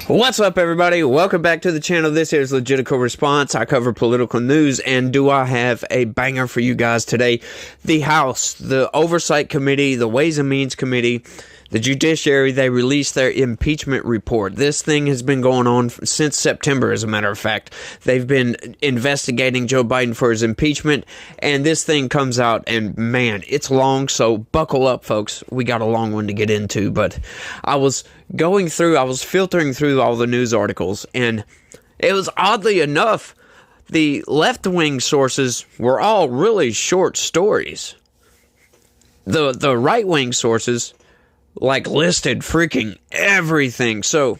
What's up, everybody? Welcome back to the channel. This is Legitical Response. I cover political news, and do I have a banger for you guys today? The House, the Oversight Committee, the Ways and Means Committee, the Judiciary, they released their impeachment report. This thing has been going on since September, as a matter of fact. They've been investigating Joe Biden for his impeachment, and this thing comes out, and man, it's long, so buckle up, folks. We got a long one to get into, but I was filtering through all the news articles, and it was, oddly enough, the left-wing sources were all really short stories. The right-wing sources listed freaking everything. So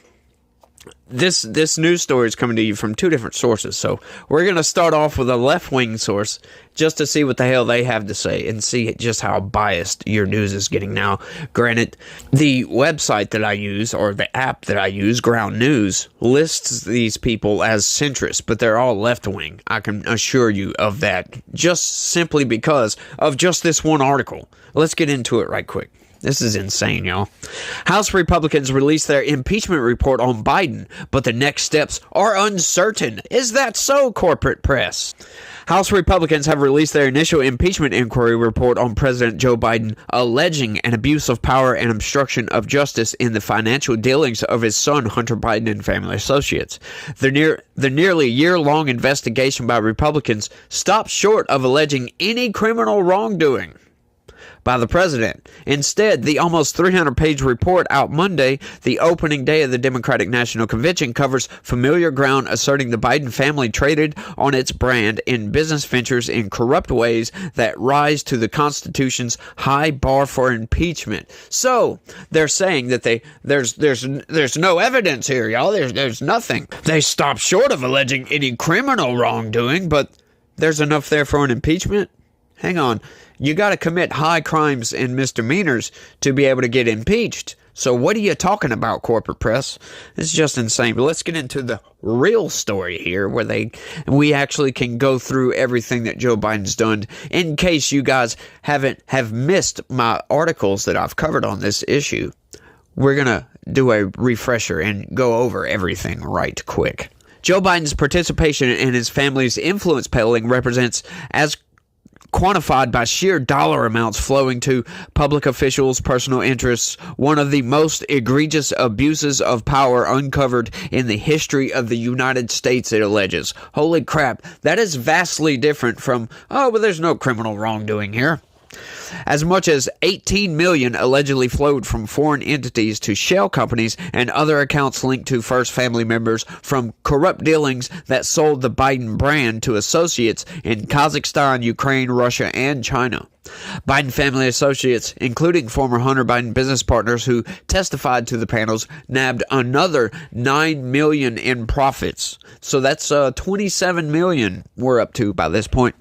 this news story is coming to you from two different sources. So we're going to start off with a left-wing source just to see what the hell they have to say and see just how biased your news is getting now. Granted, the website that I use, or the app that I use, Ground News, lists these people as centrist, but they're all left-wing. I can assure you of that, just simply because of just this one article. Let's get into it right quick. This is insane, y'all. House Republicans released their impeachment report on Biden, but the next steps are uncertain. Is that so, corporate press? House Republicans have released their initial impeachment inquiry report on President Joe Biden, alleging an abuse of power and obstruction of justice in the financial dealings of his son, Hunter Biden, and family associates. The nearly year-long investigation by Republicans stopped short of alleging any criminal wrongdoing by the president. Instead, the almost 300-page report out Monday, the opening day of the Democratic National Convention, covers familiar ground, asserting the Biden family traded on its brand in business ventures in corrupt ways that rise to the Constitution's high bar for impeachment. So they're saying that there's no evidence here, y'all. There's nothing. They stopped short of alleging any criminal wrongdoing, but there's enough there for an impeachment? Hang on. You got to commit high crimes and misdemeanors to be able to get impeached. So what are you talking about, corporate press? It's just insane. But let's get into the real story here, where we actually can go through everything that Joe Biden's done. In case you guys have missed my articles that I've covered on this issue, we're gonna do a refresher and go over everything right quick. Joe Biden's participation in his family's influence peddling represents, as quantified by sheer dollar amounts flowing to public officials' personal interests, one of the most egregious abuses of power uncovered in the history of the United States, it alleges. Holy crap, that is vastly different from, oh, but there's no criminal wrongdoing here. As much as $18 million allegedly flowed from foreign entities to shell companies and other accounts linked to first family members from corrupt dealings that sold the Biden brand to associates in Kazakhstan, Ukraine, Russia, and China. Biden family associates, including former Hunter Biden business partners who testified to the panels, nabbed another $9 million in profits. So that's $27 million we're up to by this point.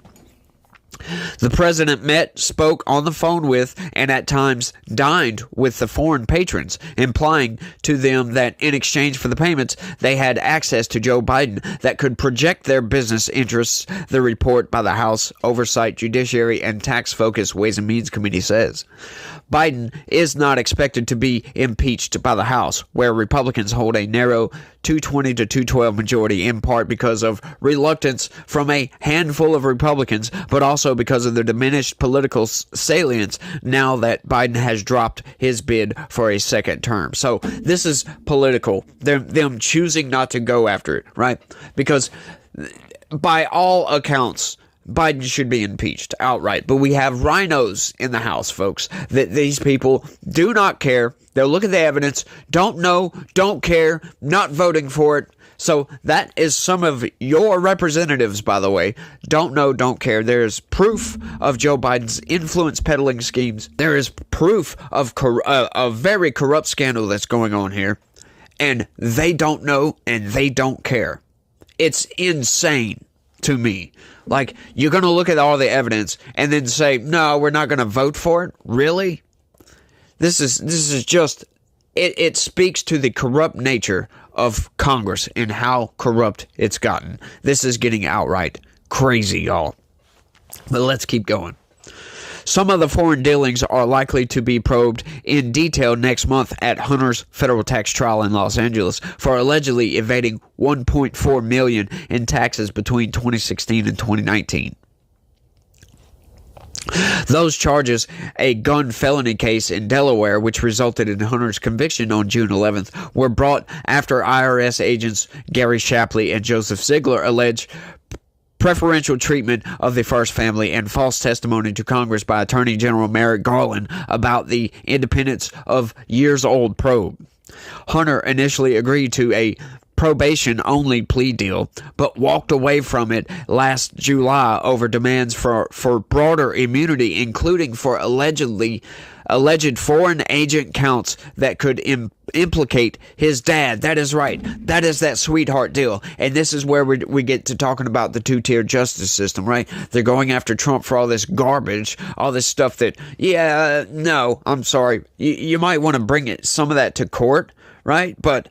The president met, spoke on the phone with, and at times dined with the foreign patrons, implying to them that in exchange for the payments, they had access to Joe Biden that could project their business interests, the report by the House Oversight, Judiciary, and Tax-Focused Ways and Means Committee says. Biden is not expected to be impeached by the House, where Republicans hold a narrow 220 to 212 majority, in part because of reluctance from a handful of Republicans, but also because of their diminished political salience now that Biden has dropped his bid for a second term. So this is political. Them choosing not to go after it, right? Because by all accounts, Biden should be impeached outright. But we have rhinos in the House, folks. That these people do not care. They'll look at the evidence, don't know, don't care, not voting for it. So that is some of your representatives, by the way. Don't know, don't care. There's proof of Joe Biden's influence peddling schemes. There is proof of a very corrupt scandal that's going on here. And they don't know and they don't care. It's insane to me. Like, you're going to look at all the evidence and then say, no, we're not going to vote for it? Really? This is just, it speaks to the corrupt nature of Congress and how corrupt it's gotten. This is getting outright crazy, y'all. But let's keep going. Some of the foreign dealings are likely to be probed in detail next month at Hunter's federal tax trial in Los Angeles for allegedly evading $1.4 million in taxes between 2016 and 2019. Those charges, a gun felony case in Delaware, which resulted in Hunter's conviction on June 11th, were brought after IRS agents Gary Shapley and Joseph Ziegler alleged preferential treatment of the First Family and false testimony to Congress by Attorney General Merrick Garland about the independence of years-old probe. Hunter initially agreed to a probation-only plea deal, but walked away from it last July over demands for broader immunity, including for alleged foreign agent counts that could implicate his dad. That is right. That is that sweetheart deal. And this is where we get to talking about the two-tier justice system, right? They're going after Trump for all this garbage, all this stuff that, no, I'm sorry. You might want to bring some of that to court, right? But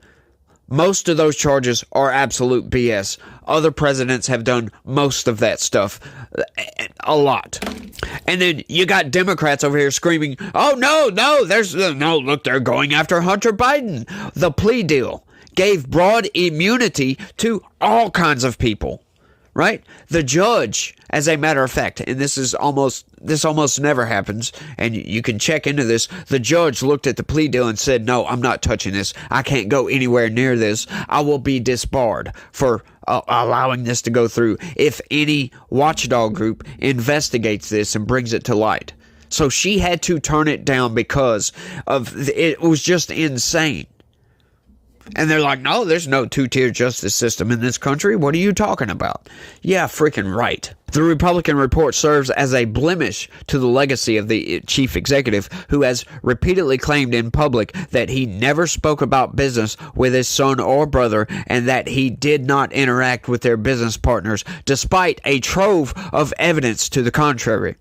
most of those charges are absolute BS. Other presidents have done most of that stuff. A lot. And then you got Democrats over here screaming, oh, no, look, they're going after Hunter Biden. The plea deal gave broad immunity to all kinds of people, right? The judge, as a matter of fact, and this almost never happens, and you can check into this, the judge looked at the plea deal and said, no, I'm not touching this. I can't go anywhere near this. I will be disbarred for allowing this to go through if any watchdog group investigates this and brings it to light. So she had to turn it down because it was just insane. And they're like, no, there's no two-tier justice system in this country. What are you talking about? Yeah, freaking right. The Republican report serves as a blemish to the legacy of the chief executive, who has repeatedly claimed in public that he never spoke about business with his son or brother and that he did not interact with their business partners, despite a trove of evidence to the contrary.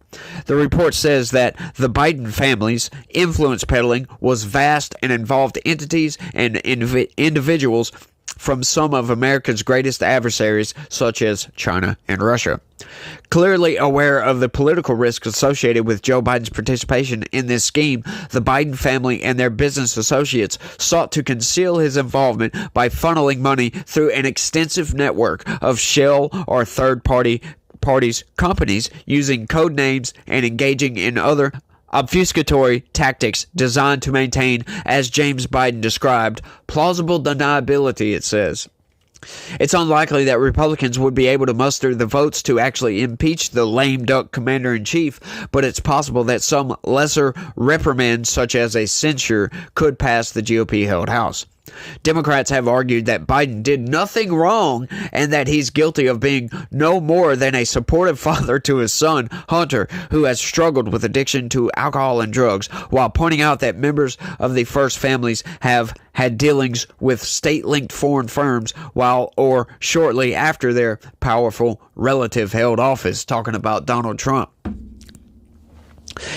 The report says that the Biden family's influence peddling was vast and involved entities and individuals from some of America's greatest adversaries, such as China and Russia. Clearly aware of the political risk associated with Joe Biden's participation in this scheme, the Biden family and their business associates sought to conceal his involvement by funneling money through an extensive network of shell or third-party companies using code names and engaging in other obfuscatory tactics designed to maintain, as James Biden described, plausible deniability, it says. It's unlikely that Republicans would be able to muster the votes to actually impeach the lame duck commander-in-chief, but it's possible that some lesser reprimand, such as a censure, could pass the GOP-held House. Democrats have argued that Biden did nothing wrong and that he's guilty of being no more than a supportive father to his son, Hunter, who has struggled with addiction to alcohol and drugs, while pointing out that members of the First Families have had dealings with state-linked foreign firms while or shortly after their powerful relative held office, talking about Donald Trump.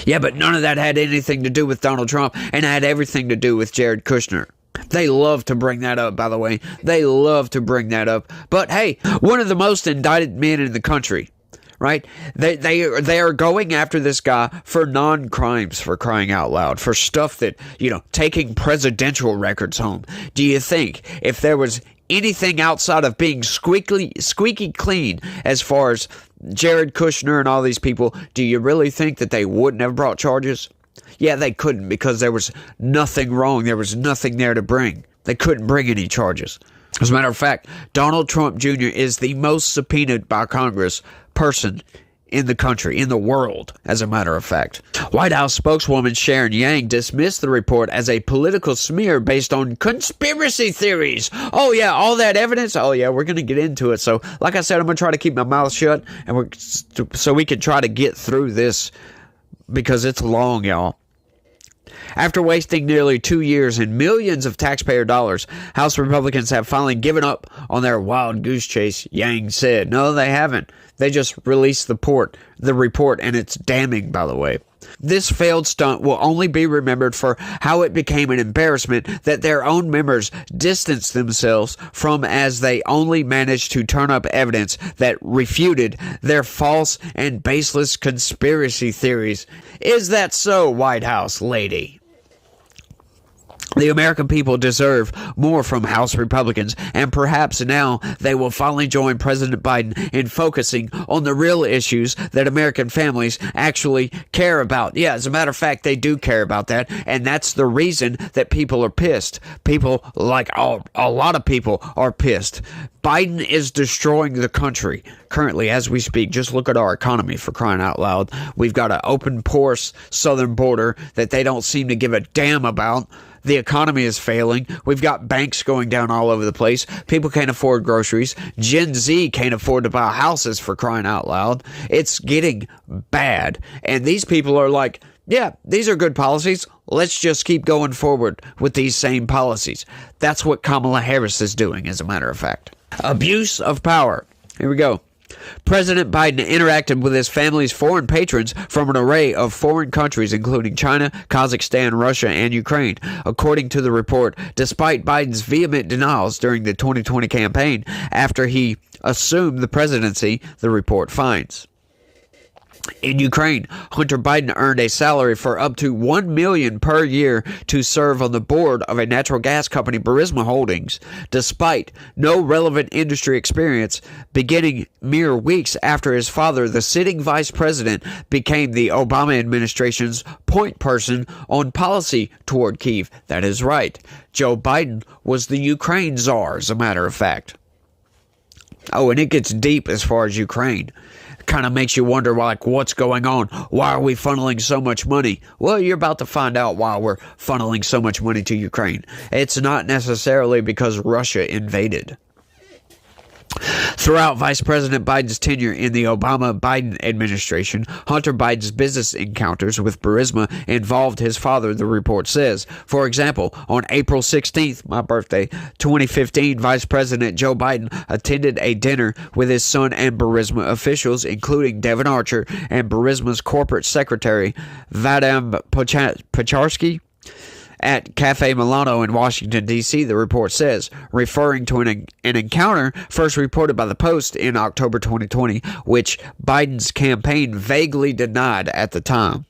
Yeah, but none of that had anything to do with Donald Trump, and had everything to do with Jared Kushner. They love to bring that up, by the way. They love to bring that up. But hey, one of the most indicted men in the country, right? They are going after this guy for non-crimes, for crying out loud, for stuff that, taking presidential records home. Do you think if there was anything outside of being squeaky clean as far as Jared Kushner and all these people, do you really think that they wouldn't have brought charges? Yeah, they couldn't, because there was nothing wrong. There was nothing there to bring. They couldn't bring any charges. As a matter of fact, Donald Trump Jr. is the most subpoenaed by Congress person in the country, in the world, as a matter of fact. White House spokeswoman Sharon Yang dismissed the report as a political smear based on conspiracy theories. Oh yeah, all that evidence? Oh yeah, we're going to get into it. So, like I said, I'm going to try to keep my mouth shut so we can try to get through this, because it's long, y'all. After wasting nearly 2 years and millions of taxpayer dollars, House Republicans have finally given up on their wild goose chase, Yang said. No, they haven't. They just released the report, and it's damning, by the way. This failed stunt will only be remembered for how it became an embarrassment that their own members distanced themselves from, as they only managed to turn up evidence that refuted their false and baseless conspiracy theories. Is that so, White House lady? The American people deserve more from House Republicans, and perhaps now they will finally join President Biden in focusing on the real issues that American families actually care about. Yeah, as a matter of fact, they do care about that, and that's the reason that people are pissed. People, like a lot of people, are pissed. Biden is destroying the country currently as we speak. Just look at our economy, for crying out loud. We've got an open, porous southern border that they don't seem to give a damn about. The economy is failing. We've got banks going down all over the place. People can't afford groceries. Gen Z can't afford to buy houses, for crying out loud. It's getting bad. And these people are like, yeah, these are good policies. Let's just keep going forward with these same policies. That's what Kamala Harris is doing, as a matter of fact. Abuse of power. Here we go. President Biden interacted with his family's foreign patrons from an array of foreign countries, including China, Kazakhstan, Russia, and Ukraine, according to the report, despite Biden's vehement denials during the 2020 campaign after he assumed the presidency, the report finds. In Ukraine, Hunter Biden earned a salary for up to $1 million per year to serve on the board of a natural gas company, Burisma Holdings, despite no relevant industry experience, beginning mere weeks after his father, the sitting vice president, became the Obama administration's point person on policy toward Kyiv. That is right. Joe Biden was the Ukraine czar, as a matter of fact. Oh, and it gets deep as far as Ukraine. Kind of makes you wonder, like, what's going on? Why are we funneling so much money? Well, you're about to find out why we're funneling so much money to Ukraine. It's not necessarily because Russia invaded. Throughout Vice President Biden's tenure in the Obama-Biden administration, Hunter Biden's business encounters with Burisma involved his father, the report says. For example, on April 16th, my birthday, 2015, Vice President Joe Biden attended a dinner with his son and Burisma officials, including Devon Archer and Burisma's corporate secretary, Vadim Pocharski, at Cafe Milano in Washington, D.C., the report says, referring to an encounter first reported by the Post in October 2020, which Biden's campaign vaguely denied at the time.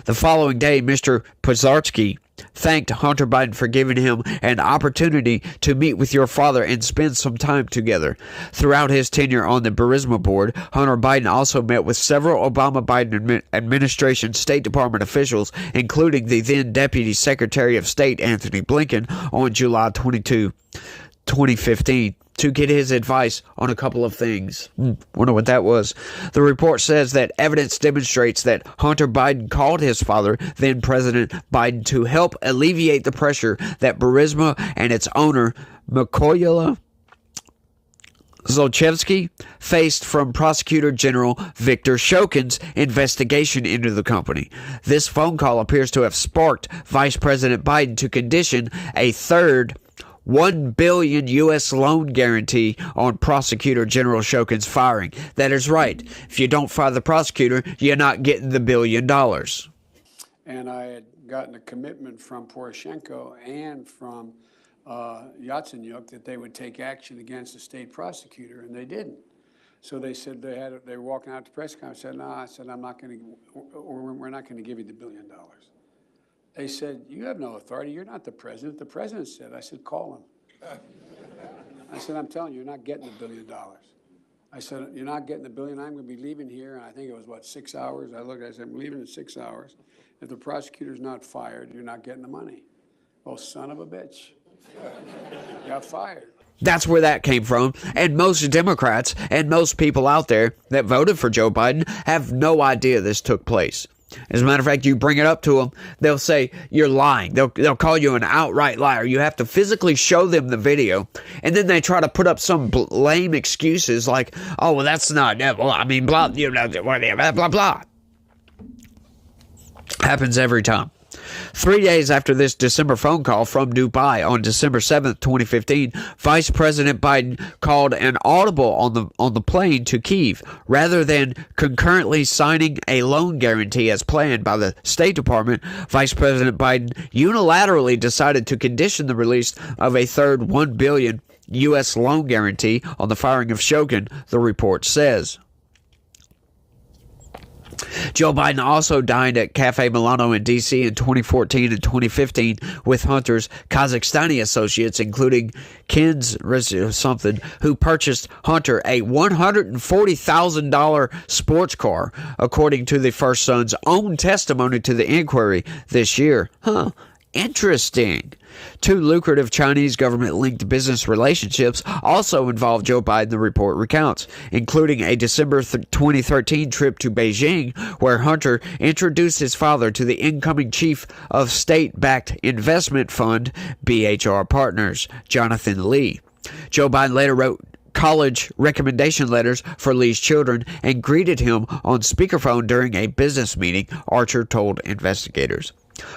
The following day, Mr. Pocharski thanked Hunter Biden for giving him an opportunity to meet with your father and spend some time together. Throughout his tenure on the Burisma board, Hunter Biden also met with several Obama-Biden administration State Department officials, including the then Deputy Secretary of State Anthony Blinken, on July 22, 2015. To get his advice on a couple of things. Wonder what that was. The report says that evidence demonstrates that Hunter Biden called his father, then President Biden, to help alleviate the pressure that Burisma and its owner, Mykola Zlochevsky, faced from Prosecutor General Viktor Shokin's investigation into the company. This phone call appears to have sparked Vice President Biden to condition a third $1 billion U.S. loan guarantee on Prosecutor General Shokin's firing. That is right. If you don't fire the prosecutor, you're not getting the $1 billion. And I had gotten a commitment from Poroshenko and from Yatsenyuk that they would take action against the state prosecutor, and they didn't. So they said they were walking out to press conference. I said, no, I said, we're not going to give you the $1 billion. They said, you have no authority. You're not the president. The president said. I said, call him. I said, I'm telling you, you're not getting the $1 billion. I said, you're not getting the $1 billion. I'm going to be leaving here. And I think it was, 6 hours? I said, I'm leaving in 6 hours. If the prosecutor's not fired, you're not getting the money. Well, son of a bitch. Got fired. That's where that came from. And most Democrats and most people out there that voted for Joe Biden have no idea this took place. As a matter of fact, you bring it up to them, they'll say you're lying. They'll call you an outright liar. You have to physically show them the video, and then they try to put up some lame excuses like, "Oh, well, that's not. Well, I mean, blah, you know, blah blah." Happens every time. 3 days after this December phone call from Dubai on December 7th, 2015, Vice President Biden called an audible on the plane to Kyiv. Rather than concurrently signing a loan guarantee as planned by the State Department, Vice President Biden unilaterally decided to condition the release of a third $1 billion U.S. loan guarantee on the firing of Shogun, the report says. Joe Biden also dined at Cafe Milano in D.C. in 2014 and 2015 with Hunter's Kazakhstani associates, including Ken's something, who purchased Hunter a $140,000 sports car, according to the first son's own testimony to the inquiry this year. Interesting. Two lucrative Chinese government-linked business relationships also involved Joe Biden, the report recounts, including a December 2013 trip to Beijing, where Hunter introduced his father to the incoming chief of state-backed investment fund, BHR Partners, Jonathan Lee. Joe Biden later wrote college recommendation letters for Lee's children and greeted him on speakerphone during a business meeting, Archer told investigators.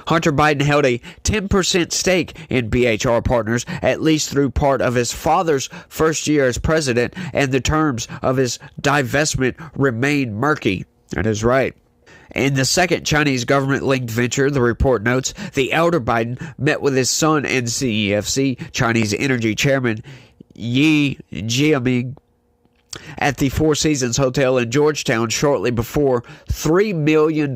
Hunter Biden held a 10% stake in BHR Partners, at least through part of his father's first year as president, and the terms of his divestment remain murky. That is right. In the second Chinese government-linked venture, the report notes, the elder Biden met with his son and CEFC, Chinese Energy Chairman Yi Jiaming, at the Four Seasons Hotel in Georgetown shortly before $3 million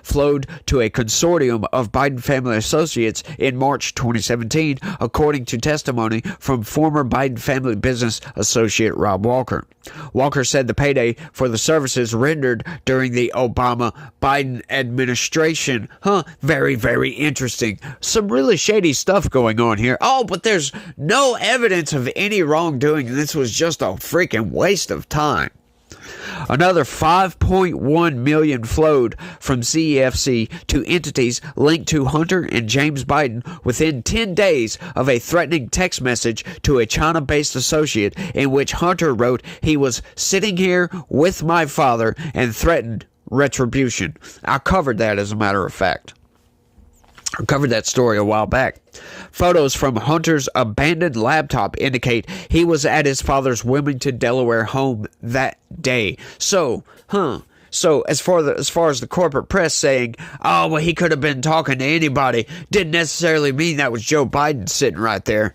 flowed to a consortium of Biden family associates in March 2017, according to testimony from former Biden family business associate Rob Walker. Walker said the payday for the services rendered during the Obama-Biden administration. Very, very interesting. Some really shady stuff going on here. Oh, but there's no evidence of any wrongdoing. This was just a freaking waste of time. Another $5.1 million flowed from CEFC to entities linked to Hunter and James Biden within 10 days of a threatening text message to a China-based associate in which Hunter wrote he was sitting here with my father and threatened retribution. I covered that, as a matter of fact. I covered that story a while back. Photos from Hunter's abandoned laptop indicate he was at his father's Wilmington, Delaware home that day. So as far as the corporate press saying, oh, well, he could have been talking to anybody, didn't necessarily mean that was Joe Biden sitting right there.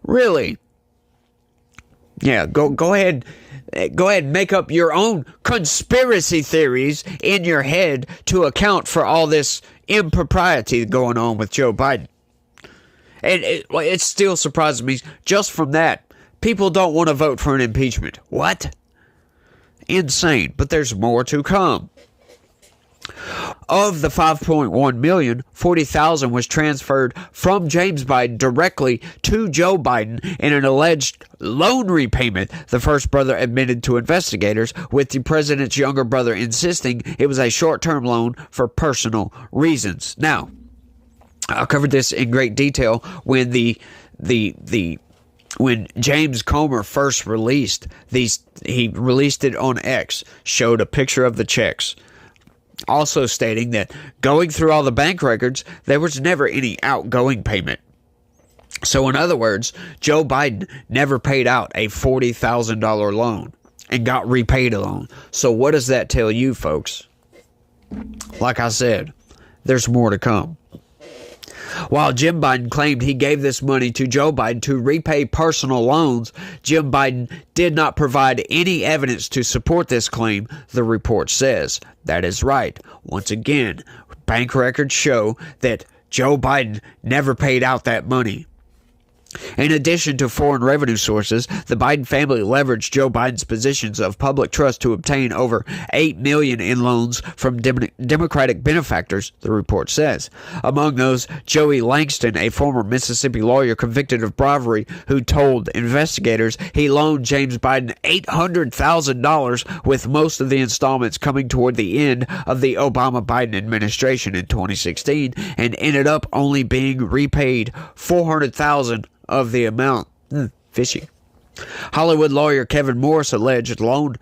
Really? Yeah, go ahead. Go ahead and make up your own conspiracy theories in your head to account for all this impropriety going on with Joe Biden. And it still surprises me just from that. People don't want to vote for an impeachment. What? Insane. But there's more to come. Of the $5.1 million, $40,000 was transferred from James Biden directly to Joe Biden in an alleged loan repayment, the first brother admitted to investigators, with the president's younger brother insisting it was a short-term loan for personal reasons. Now, I covered this in great detail when when James Comer first released these. He released it on X, showed a picture of the checks, also stating that going through all the bank records, there was never any outgoing payment. So in other words, Joe Biden never paid out a $40,000 loan and got repaid a loan. So what does that tell you, folks? Like I said, there's more to come. While Jim Biden claimed he gave this money to Joe Biden to repay personal loans, Jim Biden did not provide any evidence to support this claim, the report says. That is right. Once again, bank records show that Joe Biden never paid out that money. In addition to foreign revenue sources, the Biden family leveraged Joe Biden's positions of public trust to obtain over $8 million in loans from Democratic benefactors, the report says. Among those, Joey Langston, a former Mississippi lawyer convicted of bribery, who told investigators he loaned James Biden $800,000, with most of the installments coming toward the end of the Obama-Biden administration in 2016, and ended up only being repaid $400,000 of the amount. Fishy. Hollywood lawyer Kevin Morris alleged loaned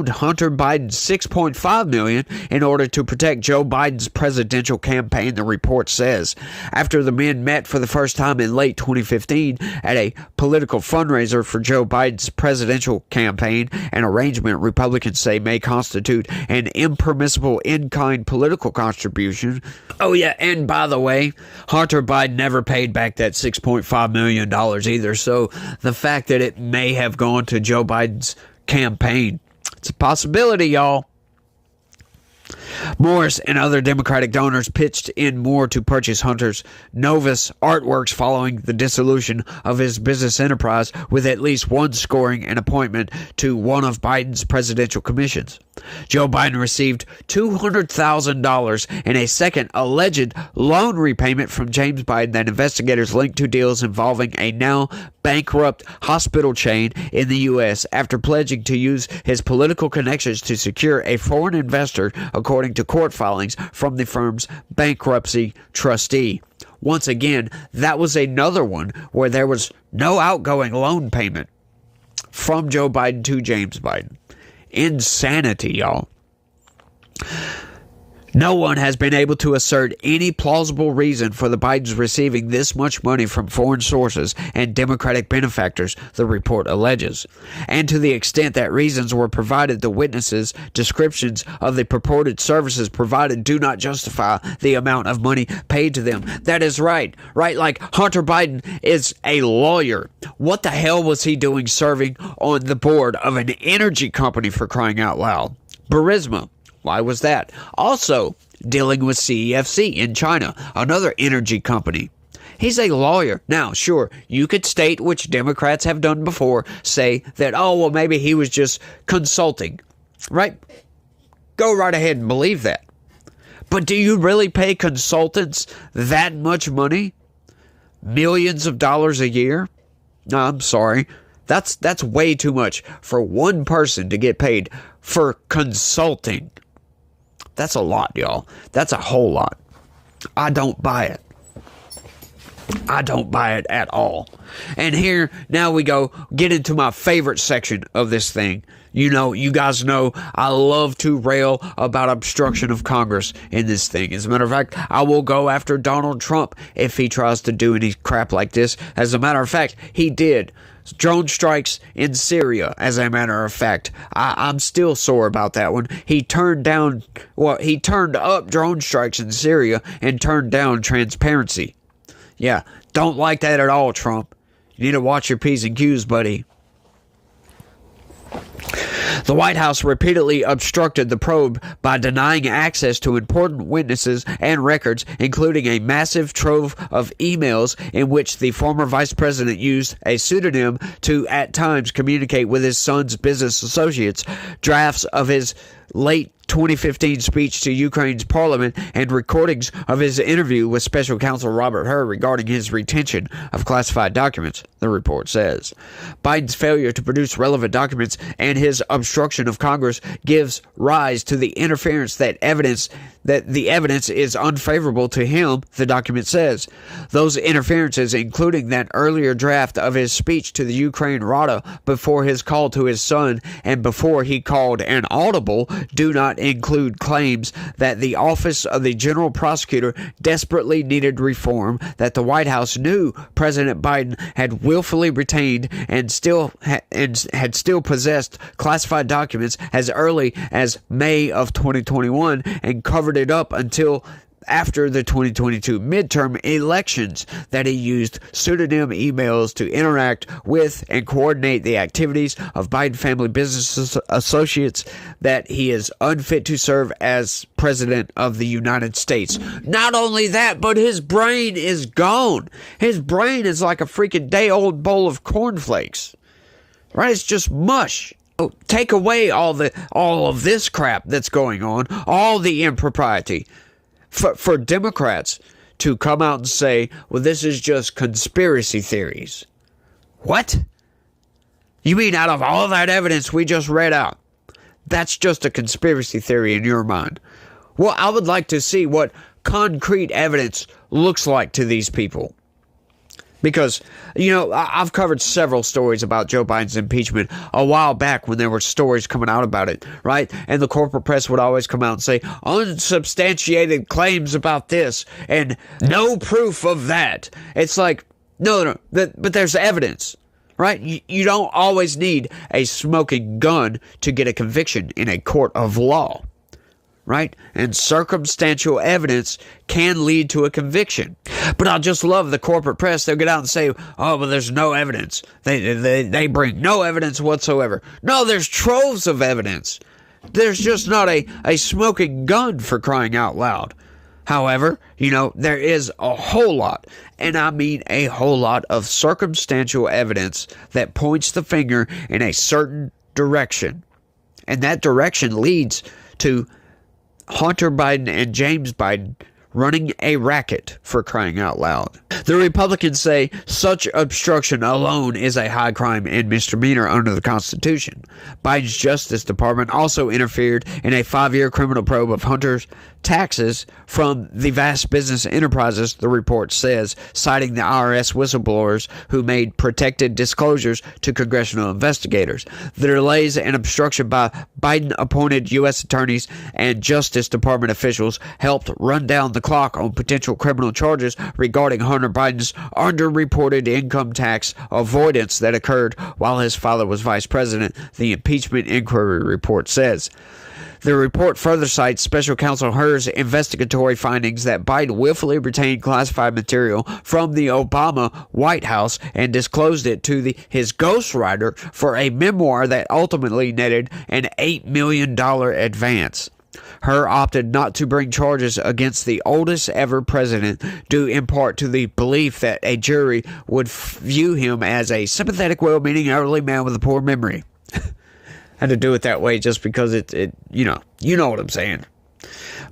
Hunter Biden $6.5 million in order to protect Joe Biden's presidential campaign, the report says. After the men met for the first time in late 2015 at a political fundraiser for Joe Biden's presidential campaign, an arrangement Republicans say may constitute an impermissible in-kind political contribution. Oh yeah, and by the way, Hunter Biden never paid back that $6.5 million either, so the fact that it may have gone to Joe Biden's campaign, it's a possibility, y'all. Morris and other Democratic donors pitched in more to purchase Hunter's Novus artworks following the dissolution of his business enterprise, with at least one scoring an appointment to one of Biden's presidential commissions. Joe Biden received $200,000 in a second alleged loan repayment from James Biden that investigators linked to deals involving a now bankrupt hospital chain in the U.S. after pledging to use his political connections to secure a foreign investor, according to court filings from the firm's bankruptcy trustee. Once again, that was another one where there was no outgoing loan payment from Joe Biden to James Biden. Insanity, y'all. No one has been able to assert any plausible reason for the Bidens receiving this much money from foreign sources and Democratic benefactors, the report alleges. And to the extent that reasons were provided, the witnesses' descriptions of the purported services provided do not justify the amount of money paid to them. That is right. Right, like Hunter Biden is a lawyer. What the hell was he doing serving on the board of an energy company, for crying out loud? Burisma. Why was that? Also, dealing with CEFC in China, another energy company. He's a lawyer. Now, sure, you could state, which Democrats have done before, say that, oh, well, maybe he was just consulting, right? Go right ahead and believe that. But do you really pay consultants that much money? Millions of dollars a year? No, I'm sorry. That's way too much for one person to get paid for consulting. That's a lot, y'all. That's a whole lot. I don't buy it. I don't buy it at all. And here, now we get into my favorite section of this thing. You know, you guys know I love to rail about obstruction of Congress in this thing. As a matter of fact, I will go after Donald Trump if he tries to do any crap like this. As a matter of fact, he did. Drone strikes in Syria, as a matter of fact. I'm still sore about that one. He turned up drone strikes in Syria and turned down transparency. Yeah, don't like that at all, Trump. You need to watch your P's and Q's, buddy. The White House repeatedly obstructed the probe by denying access to important witnesses and records, including a massive trove of emails in which the former vice president used a pseudonym to at times communicate with his son's business associates, drafts of his late 2015 speech to Ukraine's parliament, and recordings of his interview with special counsel Robert Hur regarding his retention of classified documents, the report says. Biden's failure to produce relevant documents and his obstruction of Congress gives rise to the inference that the evidence is unfavorable to him, the document says. Those interferences, including that earlier draft of his speech to the Ukraine Rada before his call to his son and before he called an audible, do not include claims that the office of the general prosecutor desperately needed reform, that the White House knew President Biden had willfully retained and had still possessed classified documents as early as May of 2021 and covered it up until after the 2022 midterm elections, that he used pseudonym emails to interact with and coordinate the activities of Biden family business associates, that he is unfit to serve as president of the United States. Not only that, but his brain is gone. His brain is like a freaking day-old bowl of cornflakes. Right? It's just mush. Take away all of this crap that's going on, all the impropriety. For Democrats to come out and say, well, this is just conspiracy theories. What? You mean out of all that evidence we just read out, that's just a conspiracy theory in your mind? Well, I would like to see what concrete evidence looks like to these people. Because, I've covered several stories about Joe Biden's impeachment a while back when there were stories coming out about it, right? And the corporate press would always come out and say, unsubstantiated claims about this and no proof of that. It's like, no, but there's evidence, right? You don't always need a smoking gun to get a conviction in a court of law. Right? And circumstantial evidence can lead to a conviction. But I just love the corporate press. They'll get out and say, oh, but there's no evidence. They bring no evidence whatsoever. No, there's troves of evidence. There's just not a smoking gun, for crying out loud. However, there is a whole lot, and I mean a whole lot of circumstantial evidence that points the finger in a certain direction. And that direction leads to Hunter Biden and James Biden running a racket, for crying out loud. The Republicans say such obstruction alone is a high crime and misdemeanor under the Constitution. Biden's Justice Department also interfered in a 5-year criminal probe of Hunter's taxes from the vast business enterprises, the report says, citing the IRS whistleblowers who made protected disclosures to congressional investigators. The delays and obstruction by Biden-appointed U.S. attorneys and Justice Department officials helped run down the clock on potential criminal charges regarding Hunter Biden's underreported income tax avoidance that occurred while his father was vice president, the impeachment inquiry report says. The report further cites Special Counsel Hur's investigatory findings that Biden willfully retained classified material from the Obama White House and disclosed it to his ghostwriter for a memoir that ultimately netted an $8 million advance. Hur opted not to bring charges against the oldest ever president, due in part to the belief that a jury would view him as a sympathetic, well-meaning elderly man with a poor memory. Had to do it that way just because you know what I'm saying.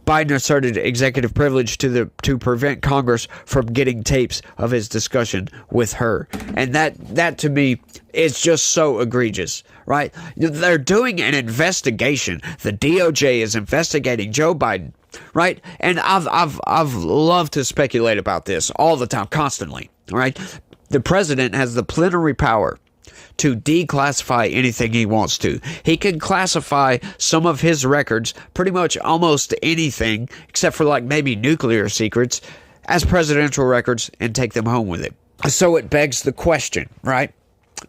Biden asserted executive privilege to prevent Congress from getting tapes of his discussion with her. And that to me is just so egregious, right? They're doing an investigation. The DOJ is investigating Joe Biden, right? And I've loved to speculate about this all the time, constantly, right? The president has the plenary power to declassify anything he wants to. He can classify some of his records, pretty much almost anything, except for like maybe nuclear secrets, as presidential records and take them home with it. So it begs the question, right?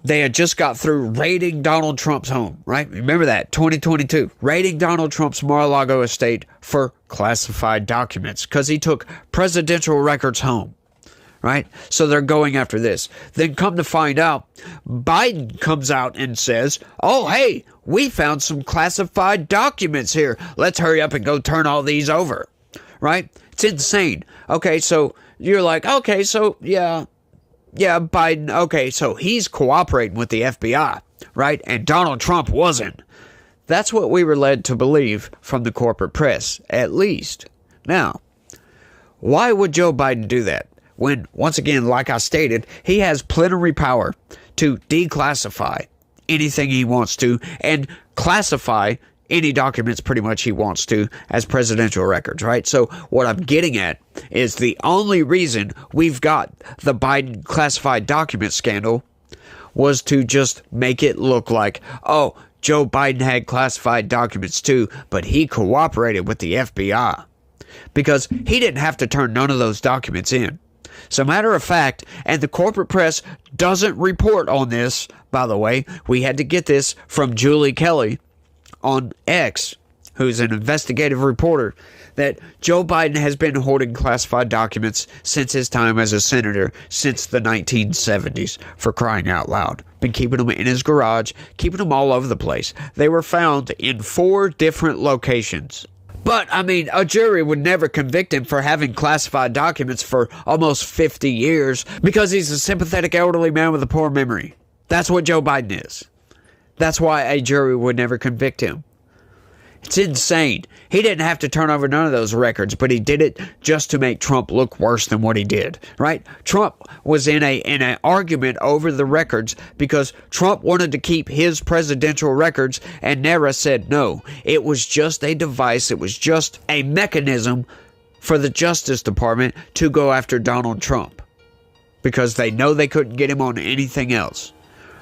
They had just got through raiding Donald Trump's home, right? Remember that, 2022. Raiding Donald Trump's Mar-a-Lago estate for classified documents because he took presidential records home. Right? So they're going after this. Then come to find out, Biden comes out and says, oh, hey, we found some classified documents here. Let's hurry up and go turn all these over. Right? It's insane. Okay, so you're like, okay, so yeah, Biden, okay, so he's cooperating with the FBI, right? And Donald Trump wasn't. That's what we were led to believe from the corporate press, at least. Now, why would Joe Biden do that? When, once again, like I stated, he has plenary power to declassify anything he wants to and classify any documents pretty much he wants to as presidential records, right? So what I'm getting at is the only reason we've got the Biden classified document scandal was to just make it look like, oh, Joe Biden had classified documents too, but he cooperated with the FBI because he didn't have to turn none of those documents in. So matter of fact, and the corporate press doesn't report on this, by the way, we had to get this from Julie Kelly on X, who's an investigative reporter, that Joe Biden has been holding classified documents since his time as a senator, since the 1970s, for crying out loud. Been keeping them in his garage, keeping them all over the place. They were found in 4 different locations. But, I mean, a jury would never convict him for having classified documents for almost 50 years because he's a sympathetic elderly man with a poor memory. That's what Joe Biden is. That's why a jury would never convict him. It's insane. He didn't have to turn over none of those records, but he did it just to make Trump look worse than what he did, right? Trump was in an argument over the records because Trump wanted to keep his presidential records, and NARA said no. It was just a device. It was just a mechanism for the Justice Department to go after Donald Trump. because they know they couldn't get him on anything else.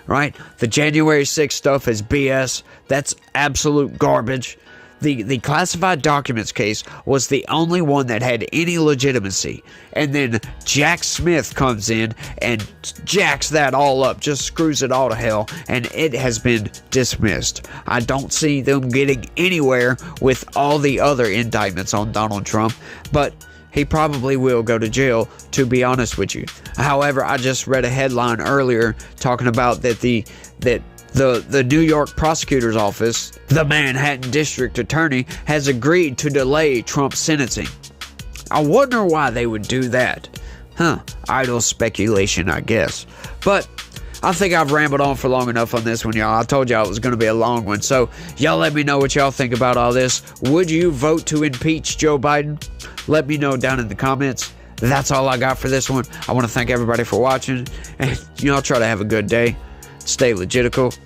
Right? The January 6th stuff is BS. That's absolute garbage. The classified documents case was the only one that had any legitimacy. And then Jack Smith comes in and jacks that all up, just screws it all to hell, and it has been dismissed. I don't see them getting anywhere with all the other indictments on Donald Trump, but he probably will go to jail, to be honest with you. However, I just read a headline earlier talking about that the New York prosecutor's office, the Manhattan District Attorney, has agreed to delay Trump's sentencing. I wonder why they would do that. Idle speculation, I guess. But I think I've rambled on for long enough on this one, y'all. I told y'all it was going to be a long one. So y'all let me know what y'all think about all this. Would you vote to impeach Joe Biden? Let me know down in the comments. That's all I got for this one. I want to thank everybody for watching. And y'all try to have a good day. Stay legitical.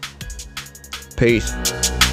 Peace.